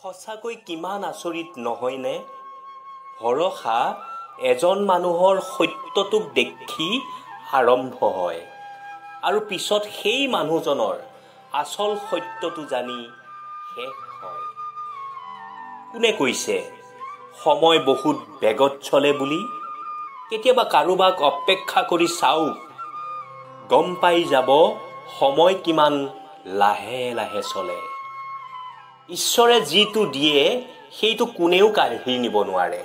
সঁচাকৈ কিমান আচৰিত নহয়নে? ভৰসা এজন মানুহৰ সত্যটোক দেখি আৰম্ভ হয় আৰু পিছত সেই মানুহজনৰ আচল সত্যটো জানি শেষ হয়। কোনে কৈছে সময় বহুত বেগত চলে বুলি? কেতিয়াবা কাৰোবাক অপেক্ষা কৰি চাওক, গম পাই যাব সময় কিমান লাহে লাহে চলে। ঈশ্বৰে যিটো দিয়ে সেইটো কোনেও কাঢ়ি নিব নোৱাৰে,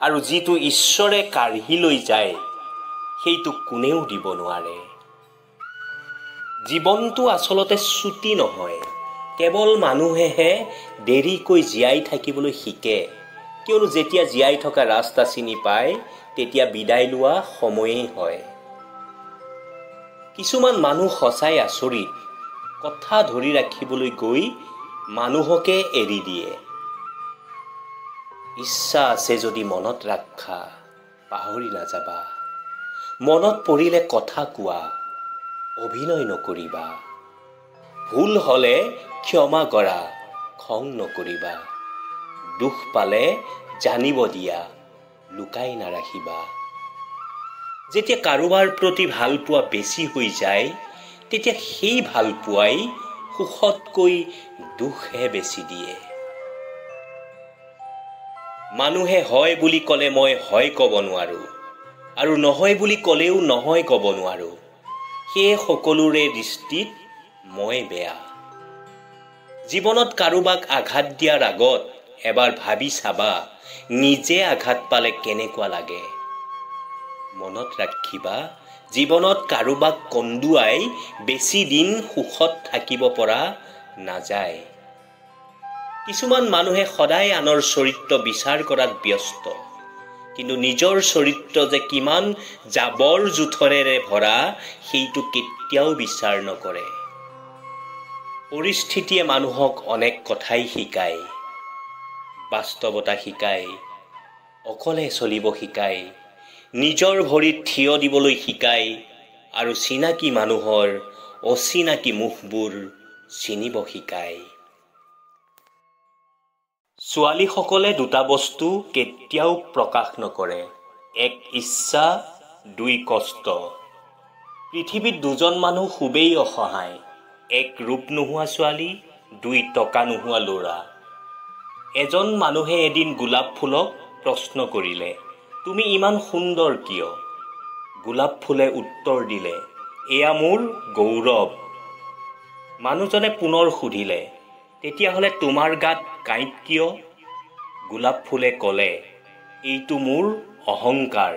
আৰু যিটো ঈশ্বৰে কাঢ়ি লৈ যায় সেইটো কোনেও দিব নোৱাৰে। জীৱনটো আচলতে ছুটি নহয়, কেৱল মানুহেহে দেৰিকৈ জীয়াই থাকিবলৈ শিকে, কিয়নো যেতিয়া জীয়াই থকা ৰাস্তা চিনি পায় তেতিয়া বিদায় লোৱা সময়েই হয়। কিছুমান মানুহ সঁচাই আচৰিত, কথা ধৰি ৰাখিবলৈ গৈ মানুহকে এৰি দিয়ে। ইচ্ছা আছে যদি মনত ৰাখা, পাহৰি নাযাবা। মনত পৰিলে কথা কোৱা, অভিনয় নকৰিবা। ভুল হলে ক্ষমা কৰা, খং নকৰিবা। দুখ পালে জানিব দিয়া, লুকাই নাৰাখিবা। যেতিয়া কাৰোবাৰ প্ৰতি ভাল পোৱা বেছি হৈ যায় তেতিয়া সেই ভাল পোৱাই সুখতকৈ দুখহে বেছি দিয়ে। মানুহে হয় বুলি ক'লে মই হয় ক'ব নোৱাৰো, আৰু নহয় বুলি ক'লেও নহয় ক'ব নোৱাৰো। সেয়ে সকলোৰে দৃষ্টিত মই বেয়া। জীৱনত কাৰোবাক আঘাত দিয়াৰ আগত এবাৰ ভাবি চাবা, নিজে আঘাত পালে কেনেকুৱা লাগে। মনত ৰাখিবা, জীৱনত কাৰোবাক কন্দুৱাই বেছি দিন সুখত থাকিব পৰা নাযায়। কিছুমান মানুহে সদায় আনৰ চৰিত্ৰ বিচাৰ কৰাত ব্যস্ত, কিন্তু নিজৰ চৰিত্ৰ যে কিমান জাবৰ জোথৰেৰে ভৰা সেইটো কেতিয়াও বিচাৰ নকৰে। পৰিস্থিতিয়ে মানুহক অনেক কথাই শিকায়। বাস্তৱতা শিকায়, অকলে চলিব শিকায়, নিজৰ ভৰিত থিয় দিবলৈ শিকায়, আৰু চিনাকি মানুহৰ অচিনাকি মুখবোৰ চিনিব শিকায়। ছোৱালীসকলে দুটা বস্তু কেতিয়াও প্ৰকাশ নকৰে, এক ইচ্ছা, দুই কষ্ট। পৃথিৱীত দুজন মানুহ খুবেই অসহায়, এক ৰূপ নোহোৱা ছোৱালী, দুই টকা নোহোৱা ল'ৰা। এজন মানুহে এদিন গোলাপ ফুলক প্ৰশ্ন কৰিলে, তুমি ইমান সুন্দৰ কিয়? গোলাপ ফুলে উত্তৰ দিলে, এয়া মোৰ গৌৰৱ। মানুহজনে পুনৰ সুধিলে, তেতিয়াহ'লে তোমাৰ গাত কাঁইট কিয়? গোলাপ ফুলে ক'লে, এইটো মোৰ অহংকাৰ।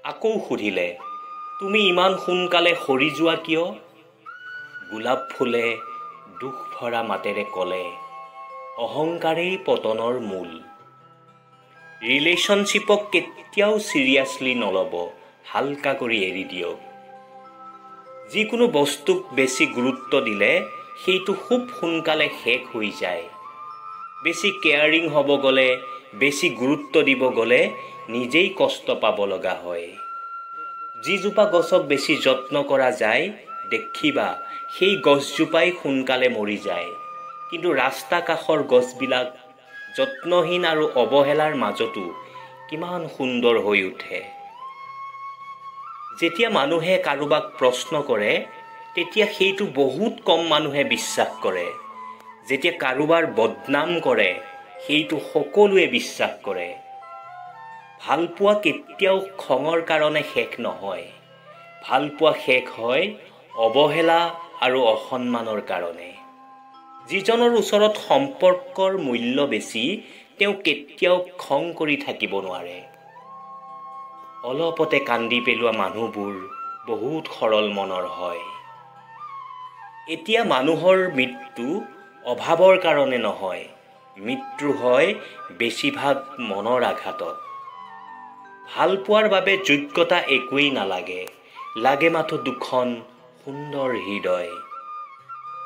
আকৌ সুধিলে, তুমি ইমান সোনকালে সৰি যোৱা কিয়? গোলাপ ফুলে দুখ ভৰা মাতেৰে ক'লে, অহংকাৰেই পতনৰ মূল। ৰিলেশ্যনশ্বিপক কেতিয়াও চিৰিয়াছলি নল'ব, হালকা কৰি এৰি দিয়ক। যিকোনো বস্তুক বেছি গুৰুত্ব দিলে সেইটো খুব সোনকালে শেষ হৈ যায়। বেছি কেয়াৰিং হ'ব গ'লে, বেছি গুৰুত্ব দিব গ'লে নিজেই কষ্ট পাব লগা হয়। যিজোপা গছক বেছি যত্ন কৰা যায় দেখিবা সেই গছজোপাই সোনকালে মৰি যায়, কিন্তু ৰাস্তা কাষৰ গছবিলাক যত্নহীন আৰু অৱহেলাৰ মাজতো কিমান সুন্দৰ হৈ উঠে। যেতিয়া মানুহে কাৰোবাক প্ৰশ্ন কৰে তেতিয়া সেইটো বহুত কম মানুহে বিশ্বাস কৰে। যেতিয়া কাৰোবাৰ বদনাম কৰে সেইটো সকলোৱে বিশ্বাস কৰে। ভালপোৱা কেতিয়াও খঙৰ কাৰণে শেষ নহয়, ভালপোৱা শেষ হয় অৱহেলা আৰু অসন্মানৰ কাৰণে। যিজনৰ ওচৰত সম্পৰ্কৰ মূল্য বেছি তেওঁ কেতিয়াও খং কৰি থাকিব নোৱাৰে। অলপতে কান্দি পেলোৱা মানুহবোৰ বহুত সৰল মনৰ হয়। এতিয়া মানুহৰ মৃত্যু অভাৱৰ কাৰণে নহয়, মৃত্যু হয় বেছিভাগ মনৰ আঘাতত। ভাল পোৱাৰ বাবে যোগ্যতা একোৱেই নালাগে, লাগে মাথো দুখন সুন্দৰ হৃদয়।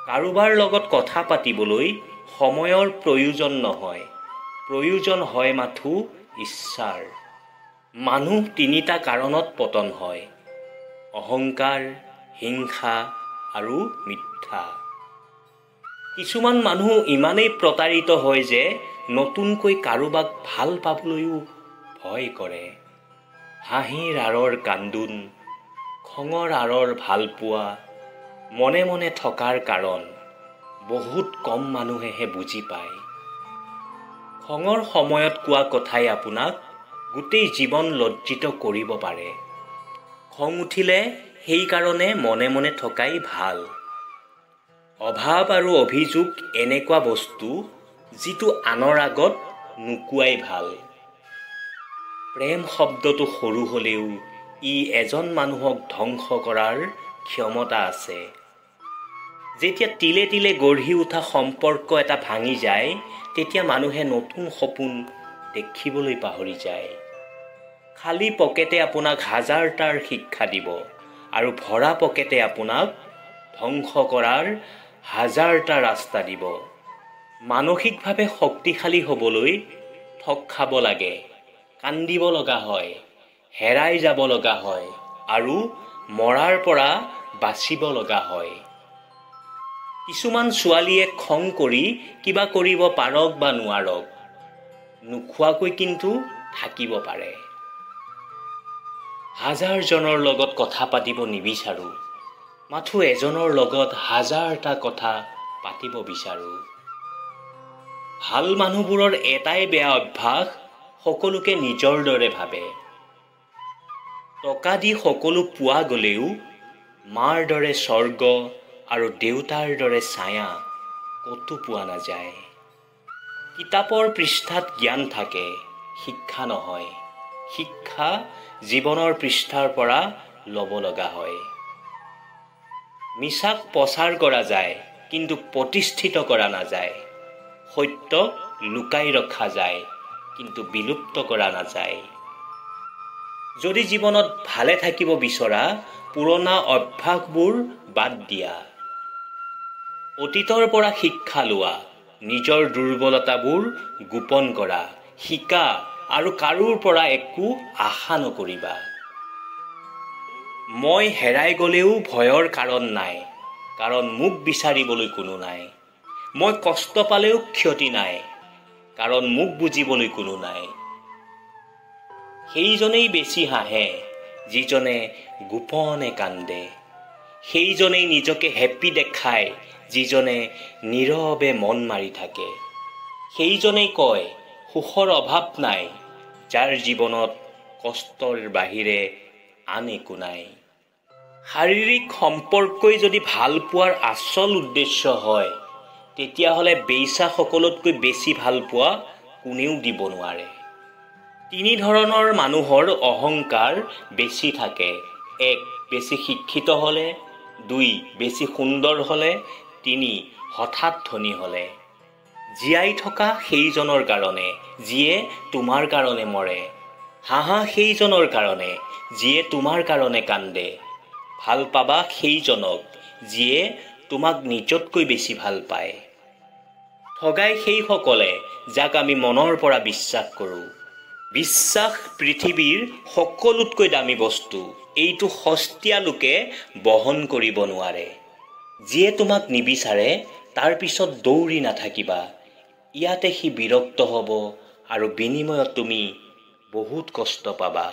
কাৰোবাৰ লগত কথা পাতিবলৈ সময়ৰ প্ৰয়োজন নহয়, প্ৰয়োজন হয় মাথো ইচ্ছাৰ। মানুহ তিনিটা কাৰণত পতন হয়, অহংকাৰ, হিংসা আৰু মিথ্যা। কিছুমান মানুহ ইমানেই প্ৰতাৰিত হয় যে নতুনকৈ কাৰোবাক ভাল পাবলৈও ভয় কৰে। হাঁহিৰ আঁৰৰ কান্দোন, খঙৰ আঁৰৰ ভালপোৱা, মনে মনে থকাৰ কাৰণ বহুত কম মানুহেহে বুজি পায়। খঙৰ সময়ত কোৱা কথাই আপোনাক গোটেই জীৱন লজ্জিত কৰিব পাৰে। খং উঠিলে সেইকাৰণে মনে মনে থকাই ভাল। অভাৱ আৰু অভিযোগ এনেকুৱা বস্তু যিটো আনৰ আগত নুকোৱাই ভাল। প্ৰেম শব্দটো সৰু হ'লেও ই এজন মানুহক ধ্বংস কৰাৰ ক্ষমতা আছে। যেতিয়া তিলে তিলে গঢ়ি উঠা সম্পৰ্ক এটা ভাঙি যায়, তেতিয়া মানুহে নতুন সপোন দেখিবলৈ পাহৰি যায়। খালী পকেটে আপোনাক হাজাৰটাৰ শিক্ষা দিব আৰু ভৰা পকেটে আপোনাক ধ্বংস কৰাৰ হাজাৰটা ৰাস্তা দিব। মানসিকভাৱে শক্তিশালী হ'বলৈ ঠগ খাব লাগে, কান্দিব লগা হয়, হেৰাই যাব লগা হয় আৰু মৰাৰ পৰা বাচিব লগা হয়। কিছুমান ছোৱালীয়ে খং কৰি কিবা কৰিব পাৰক বা নোৱাৰক, নোখোৱাকৈ কিন্তু থাকিব পাৰে। হাজাৰজনৰ লগত কথা পাতিব নিবিচাৰোঁ, মাথো এজনৰ লগত হাজাৰটা কথা পাতিব বিচাৰোঁ। ভাল মানুহবোৰৰ এটাই বেয়া অভ্যাস, সকলোকে নিজৰ দৰে ভাবে। টকা দি সকলো পোৱা গ'লেও মাৰ দৰে স্বৰ্গ আৰু দেউতাৰ দৰে ছায়া ক'তো পোৱা নাযায়। কিতাপৰ পৃষ্ঠাত জ্ঞান থাকে, শিক্ষা নহয়। শিক্ষা জীৱনৰ পৃষ্ঠাৰ পৰা ল'ব লগা হয়। মিছাক প্ৰচাৰ কৰা যায়, কিন্তু প্ৰতিষ্ঠিত কৰা নাযায়। সত্যক লুকাই ৰখা যায়, কিন্তু বিলুপ্ত কৰা নাযায়। যদি জীৱনত ভালে থাকিব বিচৰা, পুৰণা অভ্যাসবোৰ বাদ দিয়া। অতীতৰ পৰা শিক্ষা লোৱা, নিজৰ দুৰ্বলতাবোৰ গোপন কৰা, শিকা আৰু কাৰোৰ পৰা একো আশা নকৰিবা। মই হেৰাই গ'লেও ভয়ৰ কাৰণ নাই, কাৰণ মোক বিচাৰিবলৈ কোনো নাই। মই কষ্ট পালেও ক্ষতি নাই, কাৰণ মোক বুজিবলৈ কোনো নাই। সেইজনেই বেছি হাঁহে যিজনে গোপনে কান্দে। সেইজনেই নিজকে হেপ্পী দেখায় যিজনে নীৰৱে মন মাৰি থাকে। সেইজনেই কয় সুখৰ অভাৱ নাই, যাৰ জীৱনত কষ্টৰ বাহিৰে আন একো নাই। শাৰীৰিক সম্পৰ্কই যদি ভাল পোৱাৰ আচল উদ্দেশ্য হয়, তেতিয়াহ'লে বেইছা সকলোতকৈ বেছি ভাল পোৱা কোনেও দিব নোৱাৰে। তিনি ধৰণৰ মানুহৰ অহংকাৰ বেছি থাকে। 1. বেছি শিক্ষিত হ'লে, 2. বেছি সুন্দৰ হ'লে, 3. হঠাৎ ধনী হ'লে। জীয়াই থকা সেইজনৰ কাৰণে যিয়ে তোমাৰ কাৰণে মৰে। হাঁহা সেইজনৰ কাৰণে যিয়ে তোমাৰ কাৰণে কান্দে। ভাল পাবা সেইজনক যিয়ে তোমাক নিজতকৈ বেছি ভাল পায়। ঠগাই সেইসকলে যাক আমি মনৰ পৰা বিশ্বাস কৰোঁ। বিশ্বাস পৃথিৱীৰ সকলোতকৈ দামী বস্তু। এইটো সস্তীয়া লোকে বহন কৰিব নোৱাৰে। যিয়ে তোমাক নিবিচাৰে তাৰ পিছত দৌৰি নাথাকিবা। ইয়াতে সি বিৰক্ত হ'ব আৰু বিনিময়ত তুমি বহুত কষ্ট পাবা।